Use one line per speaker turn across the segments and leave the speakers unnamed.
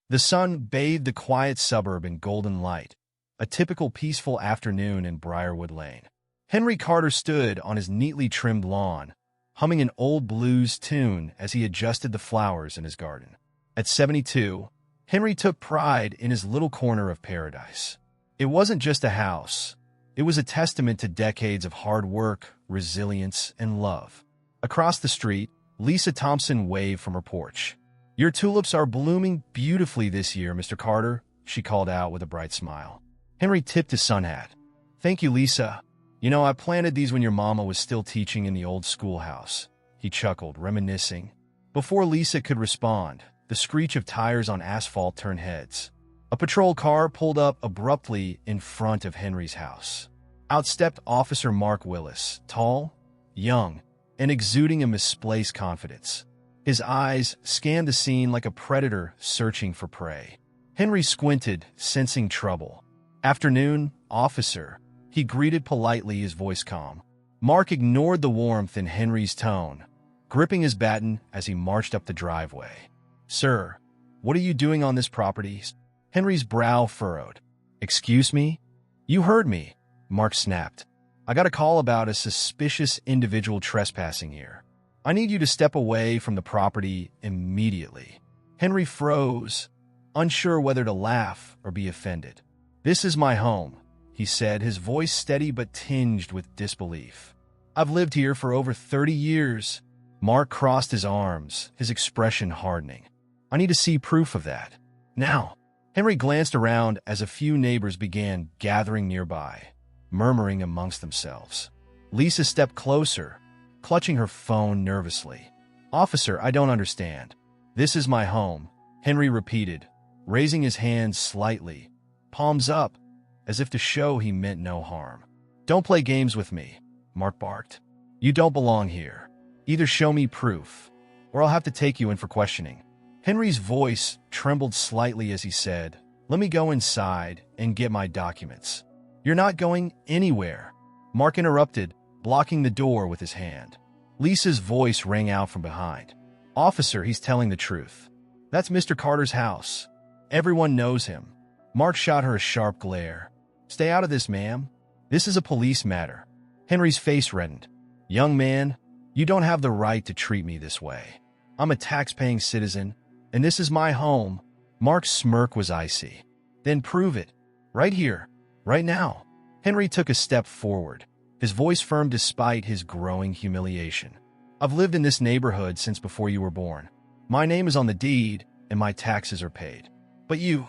The sun bathed the quiet suburb in golden light, a typical peaceful afternoon in Briarwood Lane. Henry Carter stood on his neatly trimmed lawn, humming an old blues tune as he adjusted the flowers in his garden. At 72, Henry took pride in his little corner of paradise. It wasn't just a house. It was a testament to decades of hard work, resilience, and love. Across the street, Lisa Thompson waved from her porch. "Your tulips are blooming beautifully this year, Mr. Carter," she called out with a bright smile. Henry tipped his sun hat. "Thank you, Lisa. You know, I planted these when your mama was still teaching in the old schoolhouse." He chuckled, reminiscing. Before Lisa could respond, the screech of tires on asphalt turned heads. A patrol car pulled up abruptly in front of Henry's house. Out stepped Officer Mark Willis, tall, young, and exuding a misplaced confidence. His eyes scanned the scene like a predator searching for prey. Henry squinted, sensing trouble. "Afternoon, officer," he greeted politely, his voice calm. Mark ignored the warmth in Henry's tone, gripping his baton as he marched up the driveway. "Sir, what are you doing on this property?" Henry's brow furrowed. "Excuse me?" "You heard me," Mark snapped. "I got a call about a suspicious individual trespassing here. I need you to step away from the property immediately." Henry froze, unsure whether to laugh or be offended. "This is my home," he said, his voice steady but tinged with disbelief. "I've lived here for over 30 years. Mark crossed his arms, his expression hardening. "I need to see proof of that. Now." Henry glanced around as a few neighbors began gathering nearby, murmuring amongst themselves. Lisa stepped closer, clutching her phone nervously. "Officer, I don't understand." "This is my home," Henry repeated, raising his hands slightly, palms up, as if to show he meant no harm. "Don't play games with me," Mark barked. "You don't belong here. Either show me proof, or I'll have to take you in for questioning." Henry's voice trembled slightly as he said, "Let me go inside and get my documents." "You're not going anywhere," Mark interrupted, blocking the door with his hand. Lisa's voice rang out from behind. "Officer, he's telling the truth. That's Mr. Carter's house. Everyone knows him." Mark shot her a sharp glare. "Stay out of this, ma'am. This is a police matter." Henry's face reddened. "Young man, you don't have the right to treat me this way. I'm a tax-paying citizen, and this is my home." Mark's smirk was icy. "Then prove it. Right here. Right now." Henry took a step forward, his voice firm despite his growing humiliation. "I've lived in this neighborhood since before you were born. My name is on the deed, and my taxes are paid. But you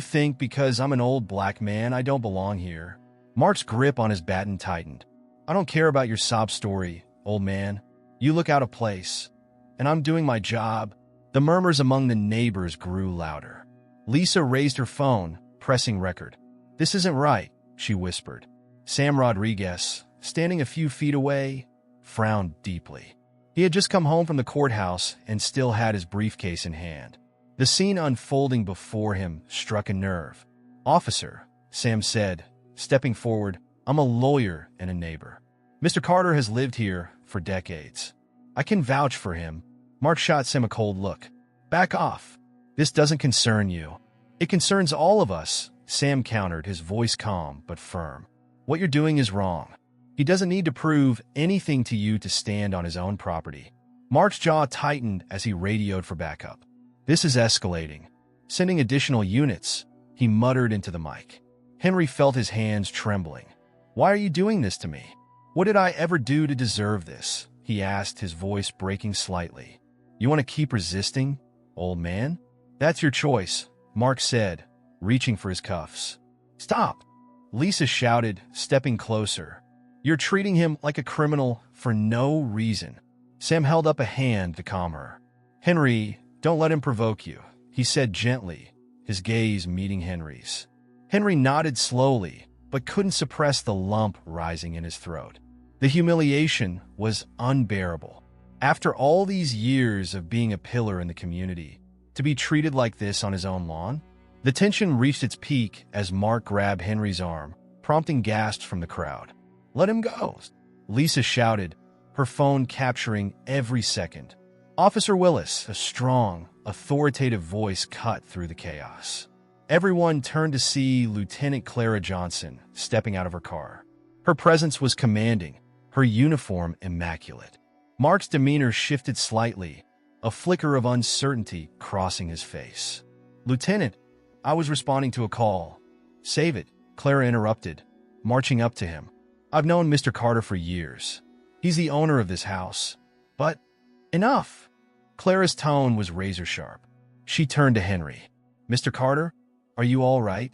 think because I'm an old black man I don't belong here." Mark's grip on his baton tightened. "I don't care about your sob story, old man. You look out of place, and I'm doing my job." The murmurs among the neighbors grew louder. Lisa raised her phone, pressing record. "This isn't right," she whispered. Sam Rodriguez, standing a few feet away, frowned deeply. He had just come home from the courthouse and still had his briefcase in hand. The scene unfolding before him struck a nerve. "Officer," Sam said, stepping forward, "I'm a lawyer and a neighbor. Mr. Carter has lived here for decades. I can vouch for him." Mark shot Sam a cold look. "Back off. This doesn't concern you." "It concerns all of us," Sam countered, his voice calm but firm. "What you're doing is wrong. He doesn't need to prove anything to you to stand on his own property." Mark's jaw tightened as he radioed for backup. "This is escalating. Sending additional units," he muttered into the mic. Henry felt his hands trembling. "Why are you doing this to me? What did I ever do to deserve this?" he asked, his voice breaking slightly. "You want to keep resisting, old man?" "That's your choice," Mark said, reaching for his cuffs. "Stop!" Lisa shouted, stepping closer. "You're treating him like a criminal for no reason." Sam held up a hand to calm her. "Henry, don't let him provoke you," he said gently, his gaze meeting Henry's. Henry nodded slowly, but couldn't suppress the lump rising in his throat. The humiliation was unbearable. After all these years of being a pillar in the community, to be treated like this on his own lawn? The tension reached its peak as Mark grabbed Henry's arm, prompting gasps from the crowd. "Let him go," Lisa shouted, her phone capturing every second. Officer Willis, a strong, authoritative voice cut through the chaos. Everyone turned to see Lieutenant Clara Johnson stepping out of her car. Her presence was commanding, her uniform immaculate. Mark's demeanor shifted slightly, a flicker of uncertainty crossing his face. "Lieutenant, I was responding to a call." "Save it," Clara interrupted, marching up to him. "I've known Mr. Carter for years. He's the owner of this house. But enough." Clara's tone was razor-sharp. She turned to Henry. "Mr. Carter, are you all right?"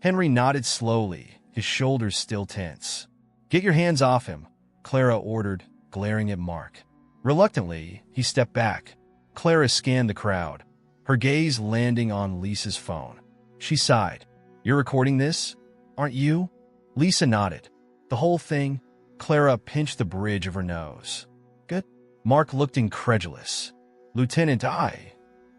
Henry nodded slowly, his shoulders still tense. "Get your hands off him," Clara ordered, glaring at Mark. Reluctantly, he stepped back. Clara scanned the crowd, her gaze landing on Lisa's phone. She sighed. "You're recording this, aren't you?" Lisa nodded. "The whole thing?" Clara pinched the bridge of her nose. "Good." Mark looked incredulous. "Lieutenant,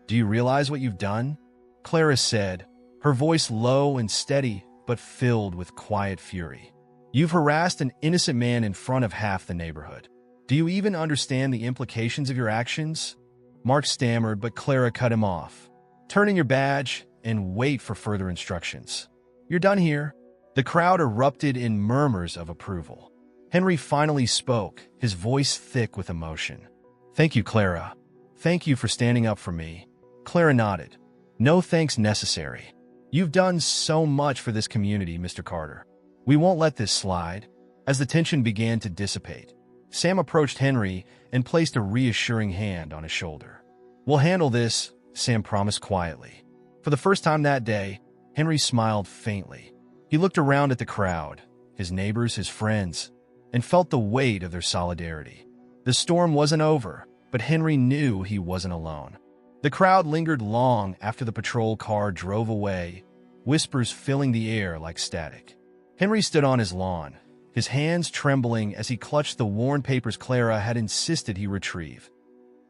do you realize what you've done?" Clara said, her voice low and steady, but filled with quiet fury. "You've harassed an innocent man in front of half the neighborhood. Do you even understand the implications of your actions?" Mark stammered, but Clara cut him off. "Turn in your badge and wait for further instructions. You're done here." The crowd erupted in murmurs of approval. Henry finally spoke, his voice thick with emotion. "Thank you, Clara. Thank you for standing up for me." Clara nodded. "No thanks necessary. You've done so much for this community, Mr. Carter. We won't let this slide." As the tension began to dissipate, Sam approached Henry and placed a reassuring hand on his shoulder. "We'll handle this," Sam promised quietly. For the first time that day, Henry smiled faintly. He looked around at the crowd, his neighbors, his friends, and felt the weight of their solidarity. The storm wasn't over, but Henry knew he wasn't alone. The crowd lingered long after the patrol car drove away, whispers filling the air like static. Henry stood on his lawn, his hands trembling as he clutched the worn papers Clara had insisted he retrieve.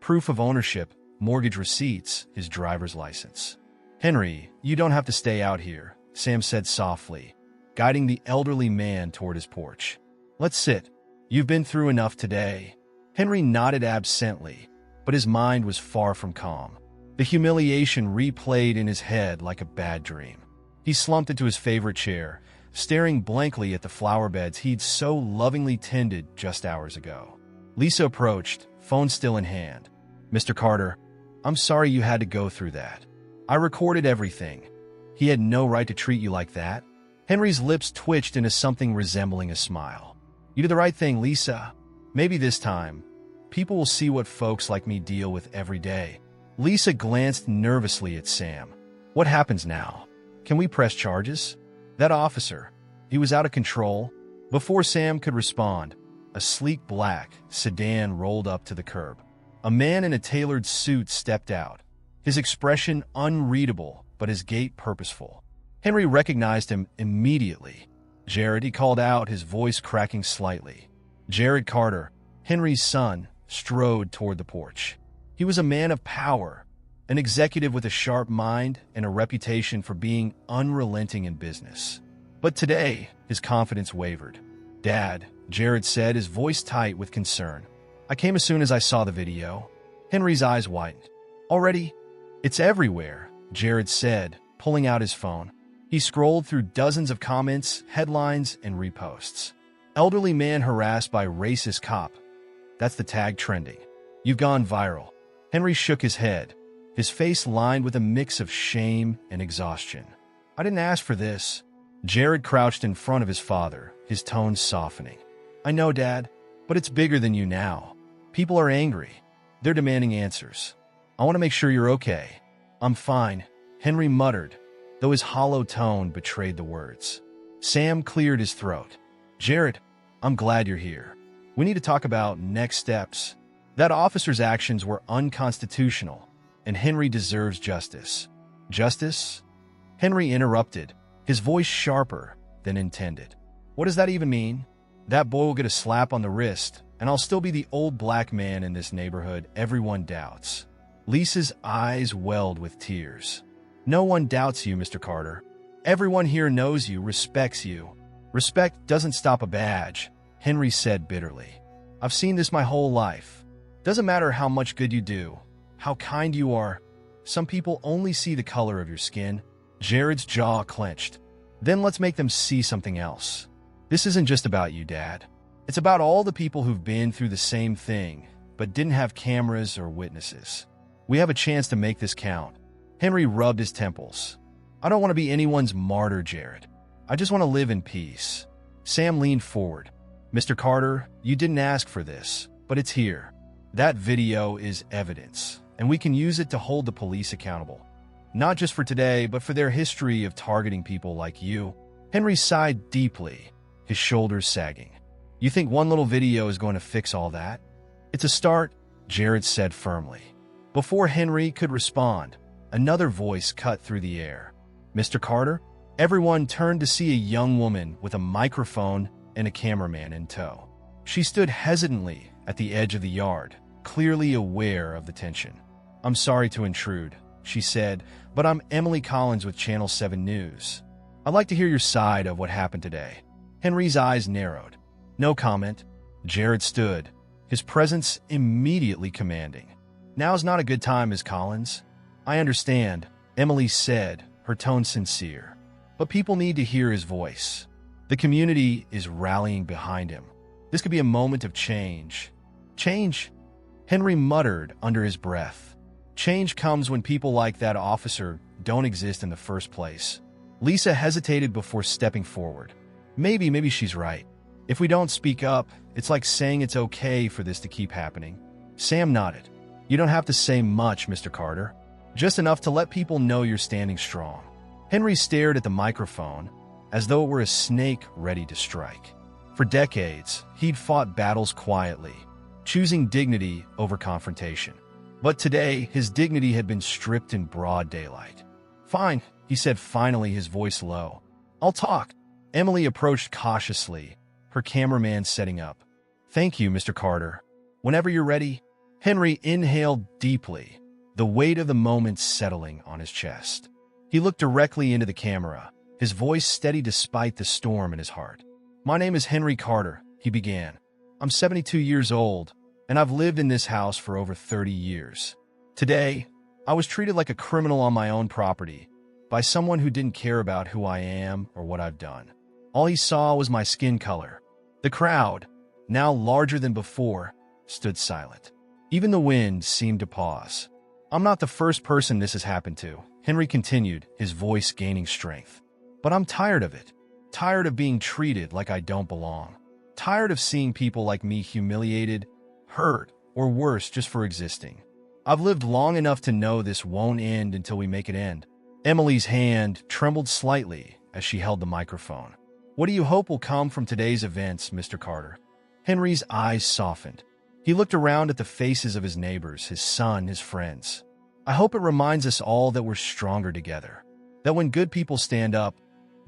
Proof of ownership, mortgage receipts, his driver's license. "Henry, you don't have to stay out here," Sam said softly, guiding the elderly man toward his porch. "Let's sit. You've been through enough today." Henry nodded absently, but his mind was far from calm. The humiliation replayed in his head like a bad dream. He slumped into his favorite chair, staring blankly at the flower beds he'd so lovingly tended just hours ago. Lisa approached, phone still in hand. "Mr. Carter, I'm sorry you had to go through that. I recorded everything. He had no right to treat you like that." Henry's lips twitched into something resembling a smile. "You did the right thing, Lisa. Maybe this time, people will see what folks like me deal with every day." Lisa glanced nervously at Sam. "What happens now? Can we press charges?" That officer, he was out of control. Before Sam could respond, a sleek black sedan rolled up to the curb. A man in a tailored suit stepped out, his expression unreadable but his gait purposeful. Henry recognized him immediately. "Jared," he called out, his voice cracking slightly. Jared Carter, Henry's son, strode toward the porch. He was a man of power, an executive with a sharp mind and a reputation for being unrelenting in business. But today, his confidence wavered. "Dad," Jared said, his voice tight with concern. "I came as soon as I saw the video." Henry's eyes widened. "Already? It's everywhere," Jared said, pulling out his phone. He scrolled through dozens of comments, headlines, and reposts. "Elderly man harassed by racist cop. That's the tag trending. You've gone viral." Henry shook his head, his face lined with a mix of shame and exhaustion. "I didn't ask for this." Jared crouched in front of his father, his tone softening. "I know, Dad, but it's bigger than you now. People are angry. They're demanding answers. I want to make sure you're okay." "I'm fine," Henry muttered, though his hollow tone betrayed the words. Sam cleared his throat. "Jared, I'm glad you're here. We need to talk about next steps. That officer's actions were unconstitutional, and Henry deserves justice." "Justice?" Henry interrupted, his voice sharper than intended. "What does that even mean? That boy will get a slap on the wrist, and I'll still be the old black man in this neighborhood everyone doubts." Lisa's eyes welled with tears. "No one doubts you, Mr. Carter. Everyone here knows you, respects you." "Respect doesn't stop a badge," Henry said bitterly. "I've seen this my whole life. Doesn't matter how much good you do, how kind you are. Some people only see the color of your skin. Jared's jaw clenched. Then let's make them see something else. This isn't just about you, Dad. It's about all the people who've been through the same thing, but didn't have cameras or witnesses. We have a chance to make this count. Henry rubbed his temples. I don't want to be anyone's martyr, Jared. I just want to live in peace. Sam leaned forward. Mr. Carter, you didn't ask for this, but it's here. That video is evidence, and we can use it to hold the police accountable. Not just for today, but for their history of targeting people like you. Henry sighed deeply, his shoulders sagging. You think one little video is going to fix all that? It's a start, Jared said firmly. Before Henry could respond, another voice cut through the air. Mr. Carter? Everyone turned to see a young woman with a microphone and a cameraman in tow. She stood hesitantly at the edge of the yard, clearly aware of the tension. I'm sorry to intrude, she said, but I'm Emily Collins with Channel 7 News. I'd like to hear your side of what happened today. Henry's eyes narrowed. No comment. Jared stood, his presence immediately commanding. Now's not a good time, Ms. Collins. I understand, Emily said, her tone sincere. But people need to hear his voice. The community is rallying behind him. This could be a moment of change. Change? Henry muttered under his breath. Change comes when people like that officer don't exist in the first place. Lisa hesitated before stepping forward. Maybe she's right. If we don't speak up, it's like saying it's okay for this to keep happening. Sam nodded. You don't have to say much, Mr. Carter. Just enough to let people know you're standing strong. Henry stared at the microphone as though it were a snake ready to strike. For decades, he'd fought battles quietly, choosing dignity over confrontation. But today, his dignity had been stripped in broad daylight. Fine, he said finally, his voice low. I'll talk. Emily approached cautiously, her cameraman setting up. Thank you, Mr. Carter. Whenever you're ready. Henry inhaled deeply, the weight of the moment settling on his chest. He looked directly into the camera, his voice steady despite the storm in his heart. My name is Henry Carter, he began. I'm 72 years old, and I've lived in this house for over 30 years. Today, I was treated like a criminal on my own property by someone who didn't care about who I am or what I've done. All he saw was my skin color. The crowd, now larger than before, stood silent. Even the wind seemed to pause. I'm not the first person this has happened to, Henry continued, his voice gaining strength. But I'm tired of it. Tired of being treated like I don't belong. Tired of seeing people like me humiliated, hurt, or worse just for existing. I've lived long enough to know this won't end until we make it end. Emily's hand trembled slightly as she held the microphone. What do you hope will come from today's events, Mr. Carter? Henry's eyes softened. He looked around at the faces of his neighbors, his son, his friends. I hope it reminds us all that we're stronger together. That when good people stand up,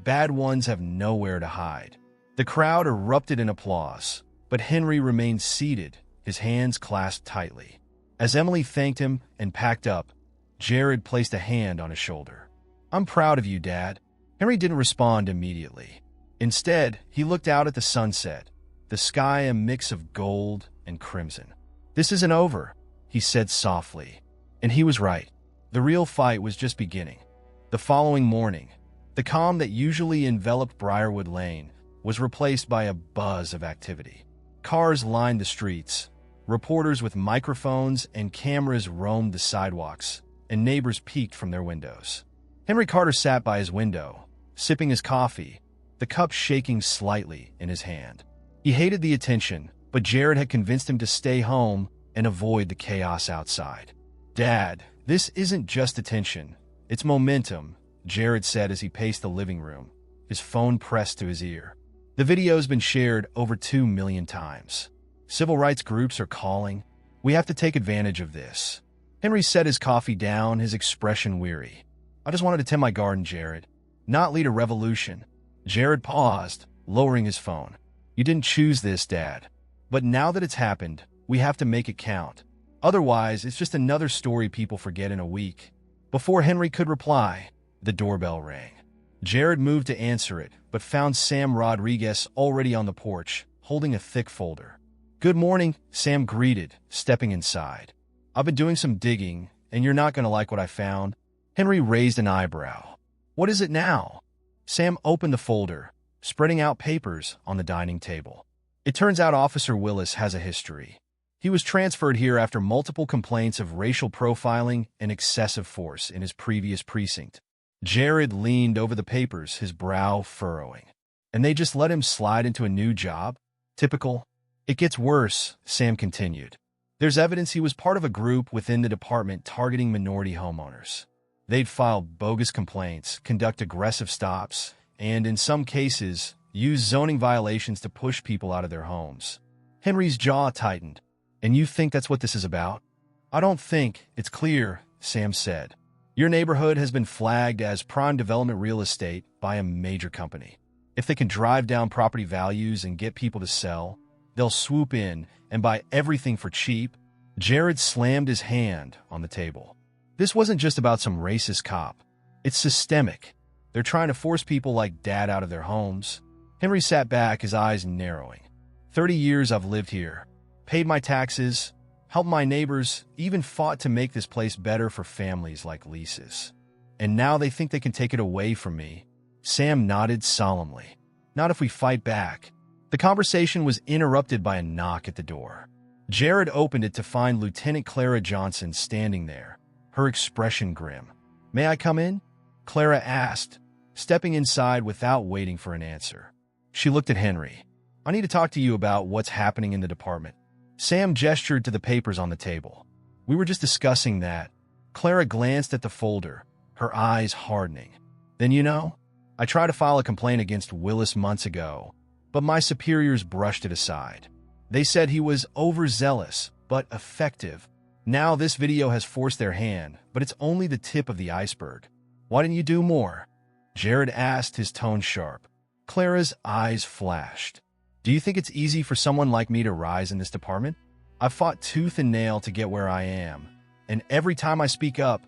bad ones have nowhere to hide. The crowd erupted in applause, but Henry remained seated, his hands clasped tightly. As Emily thanked him and packed up, Jared placed a hand on his shoulder. I'm proud of you, Dad. Henry didn't respond immediately. Instead, he looked out at the sunset, the sky a mix of gold and crimson. This isn't over, he said softly. And he was right. The real fight was just beginning. The following morning, the calm that usually enveloped Briarwood Lane was replaced by a buzz of activity. Cars lined the streets, reporters with microphones and cameras roamed the sidewalks, and neighbors peeked from their windows. Henry Carter sat by his window, sipping his coffee, the cup shaking slightly in his hand. He hated the attention, but Jared had convinced him to stay home and avoid the chaos outside. Dad, this isn't just attention, it's momentum, Jared said as he paced the living room, his phone pressed to his ear. The video's been shared over 2 million times. Civil rights groups are calling. We have to take advantage of this. Henry set his coffee down, his expression weary. I just wanted to tend my garden, Jared, not lead a revolution. Jared paused, lowering his phone. You didn't choose this, Dad. But now that it's happened, we have to make it count. Otherwise, it's just another story people forget in a week. Before Henry could reply, the doorbell rang. Jared moved to answer it, but found Sam Rodriguez already on the porch, holding a thick folder. "Good morning," Sam greeted, stepping inside. "I've been doing some digging, and you're not going to like what I found." Henry raised an eyebrow. "What is it now?" Sam opened the folder, spreading out papers on the dining table. "It turns out Officer Willis has a history. He was transferred here after multiple complaints of racial profiling and excessive force in his previous precinct." Jared leaned over the papers, his brow furrowing. "And they just let him slide into a new job? Typical." "It gets worse," Sam continued. "There's evidence he was part of a group within the department targeting minority homeowners. They'd file bogus complaints, conduct aggressive stops, and in some cases, use zoning violations to push people out of their homes." Henry's jaw tightened. "And you think that's what this is about?" "I don't think. It's clear," Sam said. "Your neighborhood has been flagged as prime development real estate by a major company. If they can drive down property values and get people to sell, they'll swoop in and buy everything for cheap." Jared slammed his hand on the table. "This wasn't just about some racist cop. It's systemic. They're trying to force people like Dad out of their homes." Henry sat back, his eyes narrowing. 30 years I've lived here, paid my taxes, helped my neighbors, even fought to make this place better for families like Lisa's. And now they think they can take it away from me." Sam nodded solemnly. "Not if we fight back." The conversation was interrupted by a knock at the door. Jared opened it to find Lieutenant Clara Johnson standing there, her expression grim. "May I come in?" Clara asked, stepping inside without waiting for an answer. She looked at Henry. "I need to talk to you about what's happening in the department." Sam gestured to the papers on the table. "We were just discussing that." Clara glanced at the folder, her eyes hardening. "Then I tried to file a complaint against Willis months ago, but my superiors brushed it aside. They said he was overzealous, but effective. Now this video has forced their hand, but it's only the tip of the iceberg." "Why didn't you do more?" Jared asked, his tone sharp. Clara's eyes flashed. "Do you think it's easy for someone like me to rise in this department? I've fought tooth and nail to get where I am, and every time I speak up,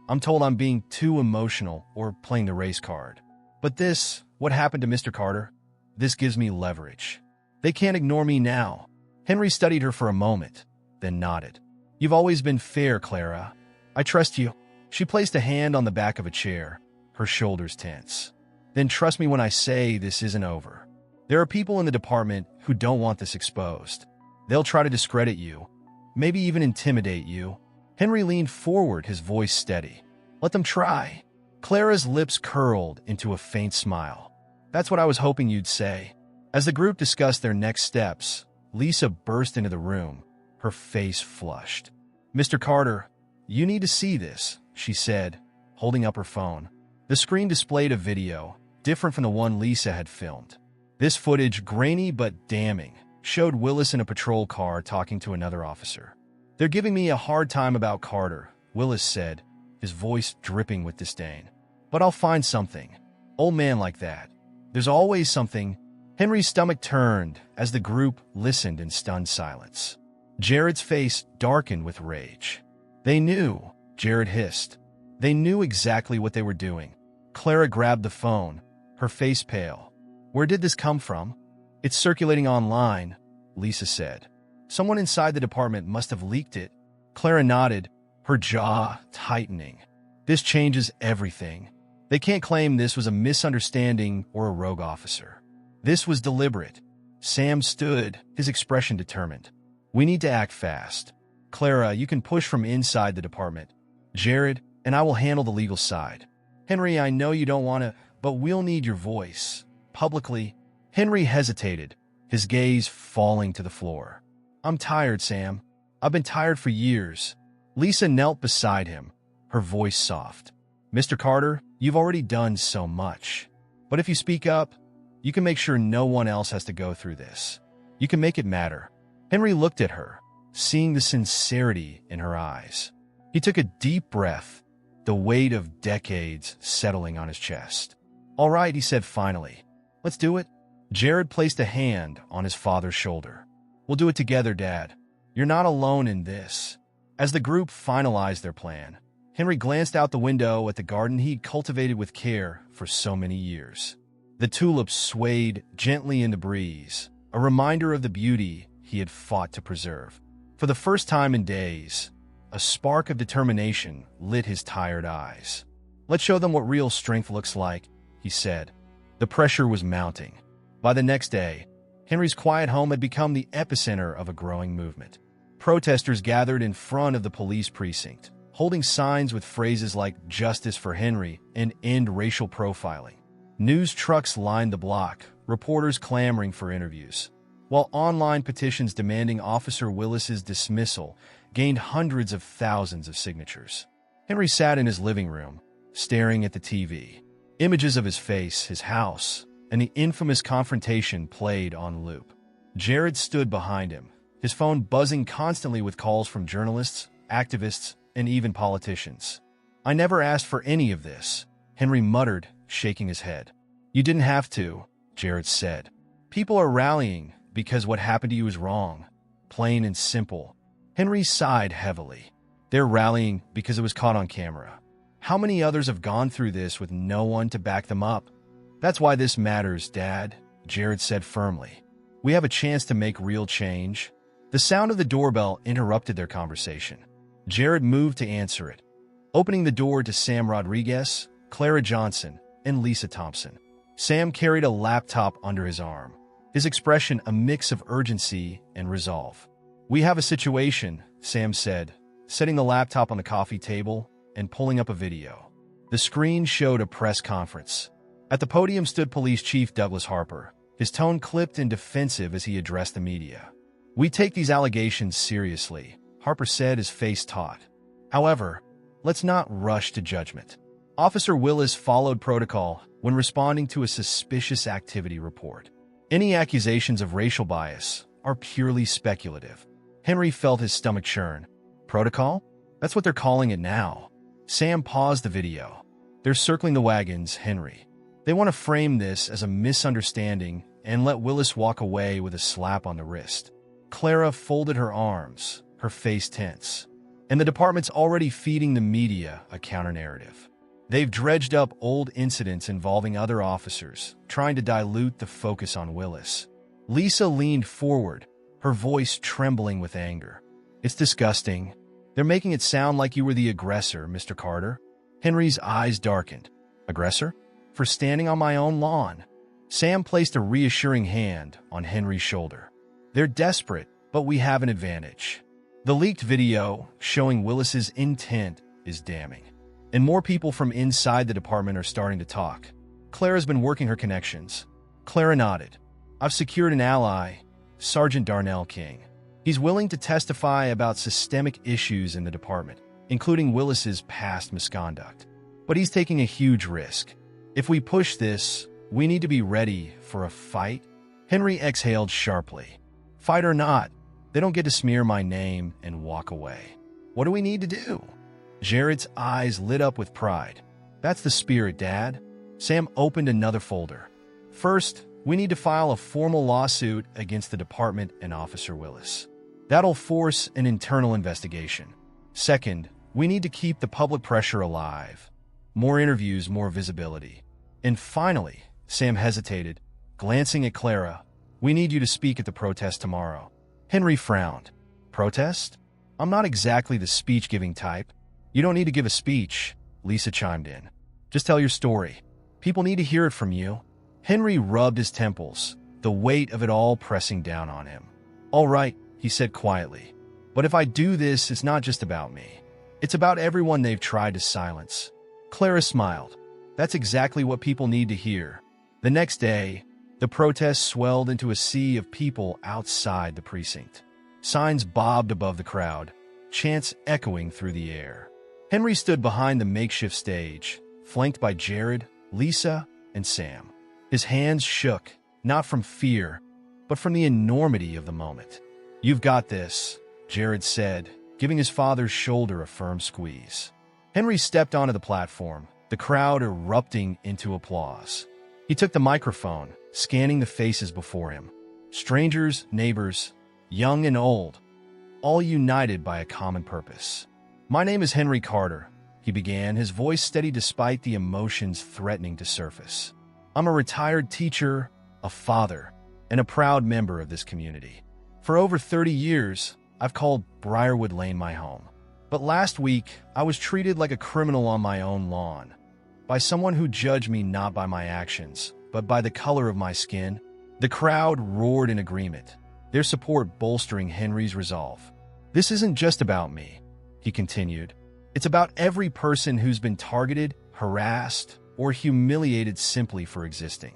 I'm told I'm being too emotional or playing the race card. But this, what happened to Mr. Carter, this gives me leverage. They can't ignore me now." Henry studied her for a moment, then nodded. "You've always been fair, Clara. I trust you." She placed a hand on the back of a chair, her shoulders tense. "Then trust me when I say this isn't over. There are people in the department who don't want this exposed. They'll try to discredit you, maybe even intimidate you." Henry leaned forward, his voice steady. "Let them try." Clara's lips curled into a faint smile. "That's what I was hoping you'd say." As the group discussed their next steps, Lisa burst into the room, her face flushed. "Mr. Carter, you need to see this," she said, holding up her phone. The screen displayed a video, different from the one Lisa had filmed. This footage, grainy but damning, showed Willis in a patrol car talking to another officer. "They're giving me a hard time about Carter," Willis said, his voice dripping with disdain. "But I'll find something. Old man like that. There's always something." Henry's stomach turned as the group listened in stunned silence. Jared's face darkened with rage. "They knew," Jared hissed. "They knew exactly what they were doing." Clara grabbed the phone, her face pale. "Where did this come from?" "It's circulating online," Lisa said. "Someone inside the department must have leaked it." Clara nodded, her jaw tightening. "This changes everything. They can't claim this was a misunderstanding or a rogue officer. This was deliberate." Sam stood, his expression determined. "We need to act fast. Clara, you can push from inside the department. Jared and I will handle the legal side. Henry, I know you don't want to, but we'll need your voice. Publicly." Henry hesitated, his gaze falling to the floor. "I'm tired, Sam. I've been tired for years." Lisa knelt beside him, her voice soft. "Mr. Carter, you've already done so much. But if you speak up, you can make sure no one else has to go through this. You can make it matter." Henry looked at her, seeing the sincerity in her eyes. He took a deep breath, the weight of decades settling on his chest. "All right," he said finally. "Let's do it." Jared placed a hand on his father's shoulder. "We'll do it together, Dad. You're not alone in this." As the group finalized their plan, Henry glanced out the window at the garden he'd cultivated with care for so many years. The tulips swayed gently in the breeze, a reminder of the beauty he had fought to preserve. For the first time in days, a spark of determination lit his tired eyes. "Let's show them what real strength looks like," he said. The pressure was mounting. By the next day, Henry's quiet home had become the epicenter of a growing movement. Protesters gathered in front of the police precinct, holding signs with phrases like "Justice for Henry" and "End racial profiling." News trucks lined the block, reporters clamoring for interviews, while online petitions demanding Officer Willis's dismissal gained hundreds of thousands of signatures. Henry sat in his living room, staring at the TV. Images of his face, his house, and the infamous confrontation played on loop. Jared stood behind him, his phone buzzing constantly with calls from journalists, activists, and even politicians. "I never asked for any of this," Henry muttered, shaking his head. "You didn't have to," Jared said. "People are rallying because what happened to you is wrong. Plain and simple." Henry sighed heavily. "They're rallying because it was caught on camera. How many others have gone through this with no one to back them up?" "That's why this matters, Dad," Jared said firmly. "We have a chance to make real change." The sound of the doorbell interrupted their conversation. Jared moved to answer it, opening the door to Sam Rodriguez, Clara Johnson, and Lisa Thompson. Sam carried a laptop under his arm, his expression a mix of urgency and resolve. "We have a situation," Sam said, setting the laptop on the coffee table and pulling up a video. The screen showed a press conference. At the podium stood Police Chief Douglas Harper, his tone clipped and defensive as he addressed the media. "We take these allegations seriously," Harper said, his face taut. "However, let's not rush to judgment." Officer Willis followed protocol when responding to a suspicious activity report. "Any accusations of racial bias are purely speculative." Henry felt his stomach churn. "Protocol? That's what they're calling it now." Sam paused the video. "They're circling the wagons, Henry. They want to frame this as a misunderstanding and let Willis walk away with a slap on the wrist." Clara folded her arms, her face tense. "And the department's already feeding the media a counter-narrative. They've dredged up old incidents involving other officers, trying to dilute the focus on Willis." Lisa leaned forward, her voice trembling with anger. "It's disgusting. They're making it sound like you were the aggressor, Mr. Carter." Henry's eyes darkened. "Aggressor? For standing on my own lawn?" Sam placed a reassuring hand on Henry's shoulder. "They're desperate, but we have an advantage. The leaked video showing Willis's intent is damning. And more people from inside the department are starting to talk. Clara's been working her connections." Clara nodded. "I've secured an ally, Sergeant Darnell King. He's willing to testify about systemic issues in the department, including Willis's past misconduct. But he's taking a huge risk. If we push this, we need to be ready for a fight." Henry exhaled sharply. "Fight or not, they don't get to smear my name and walk away. What do we need to do?" Jared's eyes lit up with pride. "That's the spirit, Dad." Sam opened another folder. "First, we need to file a formal lawsuit against the department and Officer Willis. That'll force an internal investigation. Second, we need to keep the public pressure alive. More interviews, more visibility. And finally," Sam hesitated, glancing at Clara, "we need you to speak at the protest tomorrow." Henry frowned. "Protest? I'm not exactly the speech-giving type." "You don't need to give a speech," Lisa chimed in. "Just tell your story. People need to hear it from you." Henry rubbed his temples, the weight of it all pressing down on him. "All right," he said quietly. "But if I do this, it's not just about me. It's about everyone they've tried to silence." Clara smiled. "That's exactly what people need to hear." The next day, the protest swelled into a sea of people outside the precinct. Signs bobbed above the crowd, chants echoing through the air. Henry stood behind the makeshift stage, flanked by Jared, Lisa, and Sam. His hands shook, not from fear, but from the enormity of the moment. "You've got this," Jared said, giving his father's shoulder a firm squeeze. Henry stepped onto the platform, the crowd erupting into applause. He took the microphone, scanning the faces before him. Strangers, neighbors, young and old, all united by a common purpose. "My name is Henry Carter," he began, his voice steady despite the emotions threatening to surface. "I'm a retired teacher, a father, and a proud member of this community. For over 30 years, I've called Briarwood Lane my home. But last week, I was treated like a criminal on my own lawn, by someone who judged me not by my actions, but by the color of my skin. The crowd roared in agreement, their support bolstering Henry's resolve. This isn't just about me, he continued. It's about every person who's been targeted, harassed, or humiliated simply for existing.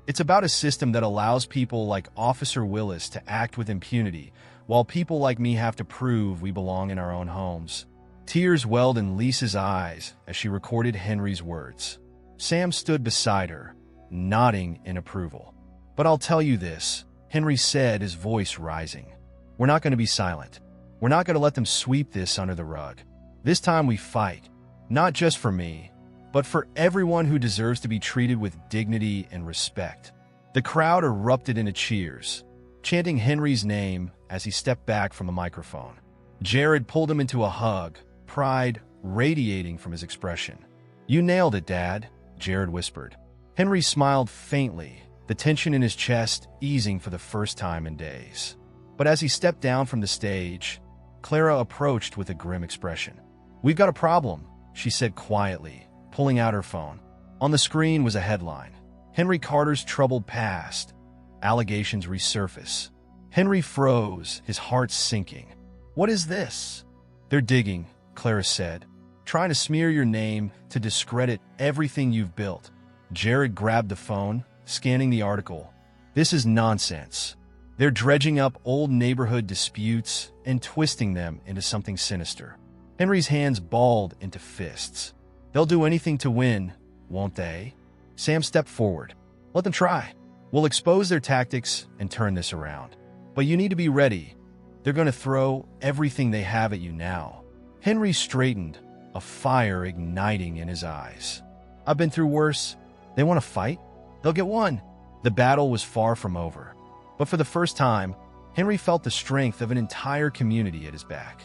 It's about a system that allows people like Officer Willis to act with impunity, while people like me have to prove we belong in our own homes. Tears welled in Lisa's eyes as she recorded Henry's words. Sam stood beside her, nodding in approval. But I'll tell you this, Henry said, his voice rising. We're not going to be silent. We're not going to let them sweep this under the rug. This time we fight, not just for me, but for everyone who deserves to be treated with dignity and respect. The crowd erupted into cheers, chanting Henry's name as he stepped back from the microphone. Jared pulled him into a hug, pride radiating from his expression. You nailed it, Dad, Jared whispered. Henry smiled faintly, the tension in his chest easing for the first time in days. But as he stepped down from the stage, Clara approached with a grim expression. We've got a problem, she said quietly, pulling out her phone. On the screen was a headline. Henry Carter's troubled past. Allegations resurface. Henry froze, his heart sinking. What is this? They're digging, Clara said, trying to smear your name to discredit everything you've built. Jared grabbed the phone, scanning the article. This is nonsense. They're dredging up old neighborhood disputes and twisting them into something sinister. Henry's hands balled into fists. They'll do anything to win, won't they? Sam stepped forward. Let them try. We'll expose their tactics and turn this around. But you need to be ready. They're going to throw everything they have at you now. Henry straightened, a fire igniting in his eyes. I've been through worse. They want to fight? They'll get one. The battle was far from over. But for the first time, Henry felt the strength of an entire community at his back.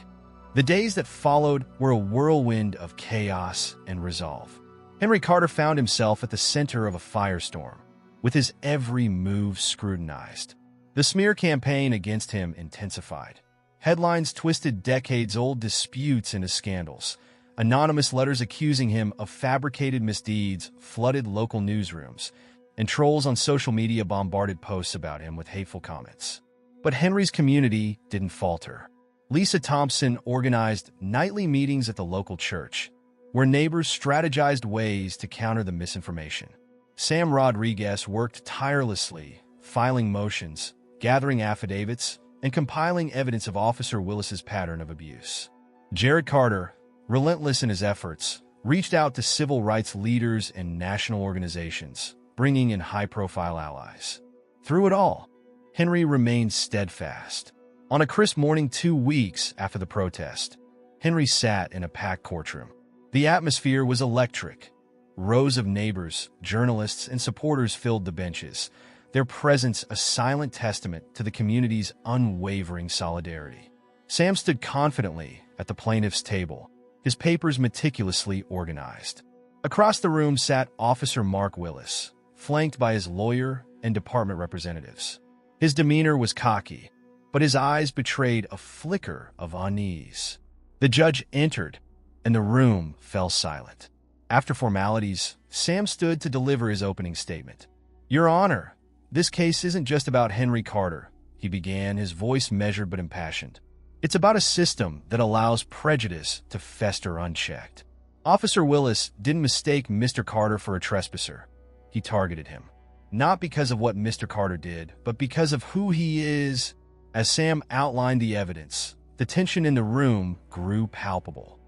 The days that followed were a whirlwind of chaos and resolve. Henry Carter found himself at the center of a firestorm, with his every move scrutinized. The smear campaign against him intensified. Headlines twisted decades-old disputes into scandals. Anonymous letters accusing him of fabricated misdeeds flooded local newsrooms, and trolls on social media bombarded posts about him with hateful comments. But Henry's community didn't falter. Lisa Thompson organized nightly meetings at the local church, where neighbors strategized ways to counter the misinformation. Sam Rodriguez worked tirelessly, filing motions, gathering affidavits, and compiling evidence of Officer Willis's pattern of abuse. Jared Carter, relentless in his efforts, reached out to civil rights leaders and national organizations, bringing in high-profile allies. Through it all, Henry remained steadfast. On a crisp morning 2 weeks after the protest, Henry sat in a packed courtroom. The atmosphere was electric. Rows of neighbors, journalists, and supporters filled the benches, their presence a silent testament to the community's unwavering solidarity. Sam stood confidently at the plaintiff's table, his papers meticulously organized. Across the room sat Officer Mark Willis, flanked by his lawyer and department representatives. His demeanor was cocky, but his eyes betrayed a flicker of unease. The judge entered, and the room fell silent. After formalities, Sam stood to deliver his opening statement. Your Honor, this case isn't just about Henry Carter, he began, his voice measured but impassioned. It's about a system that allows prejudice to fester unchecked. Officer Willis didn't mistake Mr. Carter for a trespasser. He targeted him, not because of what Mr. Carter did, but because of who he is. As Sam outlined the evidence, the tension in the room grew palpable.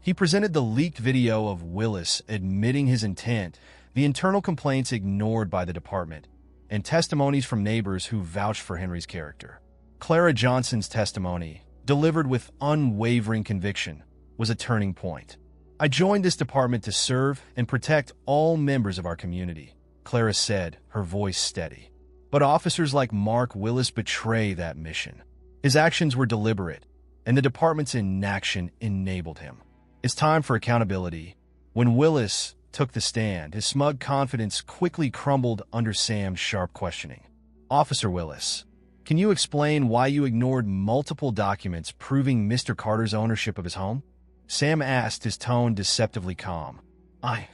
He presented the leaked video of Willis admitting his intent, the internal complaints ignored by the department, and testimonies from neighbors who vouched for Henry's character. Clara Johnson's testimony, delivered with unwavering conviction, was a turning point. I joined this department to serve and protect all members of our community, Clara said, her voice steady. But officers like Mark Willis betray that mission. His actions were deliberate, and the department's inaction enabled him. It's time for accountability. When Willis took the stand, his smug confidence quickly crumbled under Sam's sharp questioning. Officer Willis, Can you explain why you ignored multiple documents proving Mr. Carter's ownership of his home? Sam asked, his tone deceptively calm. I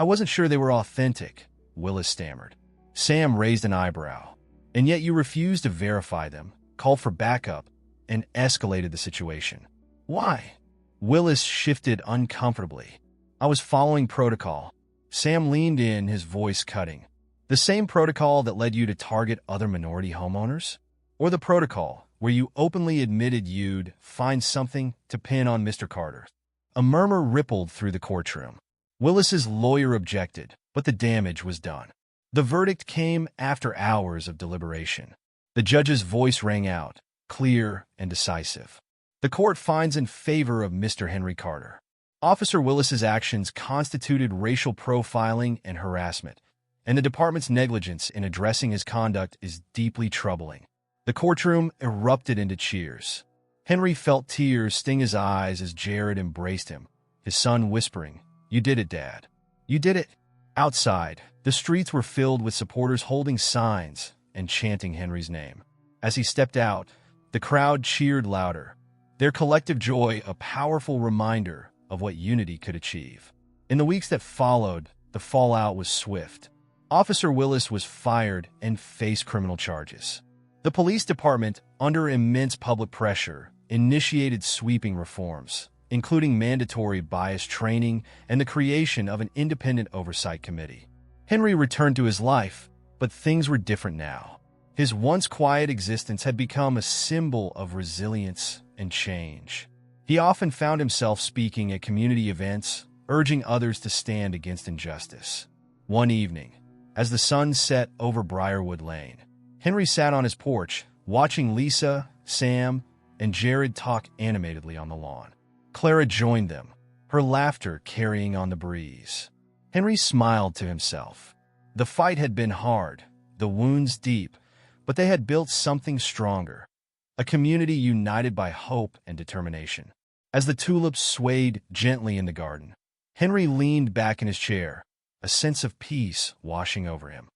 wasn't sure they were authentic, Willis stammered. Sam raised an eyebrow. And yet you refused to verify them, called for backup, and escalated the situation. Why? Willis shifted uncomfortably. I was following protocol. Sam leaned in, his voice cutting. The same protocol that led you to target other minority homeowners? Or the protocol where you openly admitted you'd find something to pin on Mr. Carter? A murmur rippled through the courtroom. Willis's lawyer objected, but the damage was done. The verdict came after hours of deliberation. The judge's voice rang out, clear and decisive. The court finds in favor of Mr. Henry Carter. Officer Willis's actions constituted racial profiling and harassment, and the department's negligence in addressing his conduct is deeply troubling. The courtroom erupted into cheers. Henry felt tears sting his eyes as Jared embraced him, his son whispering, "You did it, Dad. You did it." Outside, the streets were filled with supporters holding signs and chanting Henry's name. As he stepped out, the crowd cheered louder, their collective joy a powerful reminder of what unity could achieve. In the weeks that followed, the fallout was swift. Officer Willis was fired and faced criminal charges. The police department, under immense public pressure, initiated sweeping reforms, including mandatory bias training and the creation of an independent oversight committee. Henry returned to his life, but things were different now. His once quiet existence had become a symbol of resilience and change. He often found himself speaking at community events, urging others to stand against injustice. One evening, as the sun set over Briarwood Lane, Henry sat on his porch, watching Lisa, Sam, and Jared talk animatedly on the lawn. Clara joined them, her laughter carrying on the breeze. Henry smiled to himself. The fight had been hard, the wounds deep, but they had built something stronger, a community united by hope and determination. As the tulips swayed gently in the garden, Henry leaned back in his chair, a sense of peace washing over him.